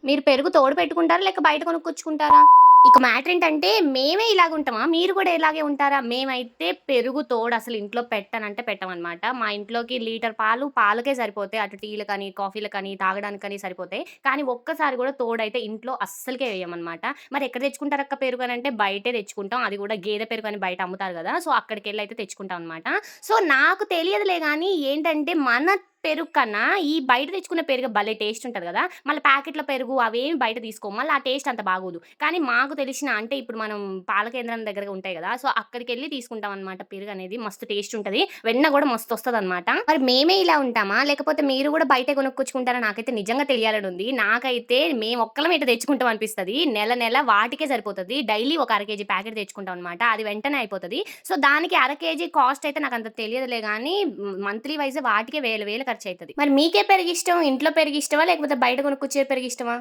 మీరు పెరుగు తోడు పెట్టుకుంటారా? లేక బయట కొనుక్కొచ్చుకుంటారా? ఇక మ్యాటర్ ఏంటంటే మేమే ఇలాగుంటామా? మీరు కూడా ఇలాగే ఉంటారా? మేమైతే పెరుగు తోడు అసలు ఇంట్లో పెట్టనంటే పెట్టమనమాట. మా ఇంట్లోకి లీటర్ పాలు పాలకే సరిపోతాయి. అటు టీలకని, కాఫీలకని, తాగడానికని సరిపోతాయి. కానీ ఒక్కసారి కూడా తోడైతే ఇంట్లో అస్సలకే వేయమనమాట. మరి ఎక్కడ తెచ్చుకుంటారక్క పెరుగు అనంటే బయటే తెచ్చుకుంటాం. అది కూడా గేదె పెరుగు అని బయట అమ్ముతారు గదా! సో, అక్కడికెళ్ళైతే తెచ్చుకుంటాం అనమాట. సో, నాకు తెలియదులే గానీ ఏంటంటే మన పెరుగు కన్నా ఈ బయట తెచ్చుకున్న పెరుగు భలే టేస్ట్ ఉంటది గదా! మళ్ళీ ప్యాకెట్‌ల పెరుగు అవేమి బయట తీసుకోము. మళ్ళీ ఆ టేస్ట్ అంత బాగోదు. కానీ మాకు తెలిసిన అంటే ఇప్పుడు మనం పాల కేంద్రం దగ్గరగా ఉంటాయి గదా! సో, అక్కడికెళ్ళి తీసుకుంటామనమాట పెరుగనేది. మస్తు టేస్ట్ ఉంటది. వెన్న గూడా మస్తొస్తదనమాట. మరి మేమే ఇలా ఉంటామా? లేకపోతే మీరు గూడా బయటే కొనుక్కొచ్చుకుంటారా? నాకైతే నిజంగా తెలియాలనుంది. నాకైతే మేమొక్కలం ఇటు తెచ్చుకుంటాం అనిపిస్తది. నెల నెల వాటికే సరిపోతది. డైలీ ఒక అర కేజీ ప్యాకెట్ తెచ్చుకుంటాం అనమాట. అది వెంటనే అయిపోతది. సో, దానికి అర కేజీ కాస్ట్ అయితే నాకంత తెలియదులే గానీ మంత్లీ వైస్ వాటికే వేలు వేలు ఖర్చయితది. మరి మీకే పెరుగిష్టం? ఇంట్లో పెరుగిష్టమా? లేకపోతే బయట కొనుక్కొచ్చే పెరుగిష్టమా?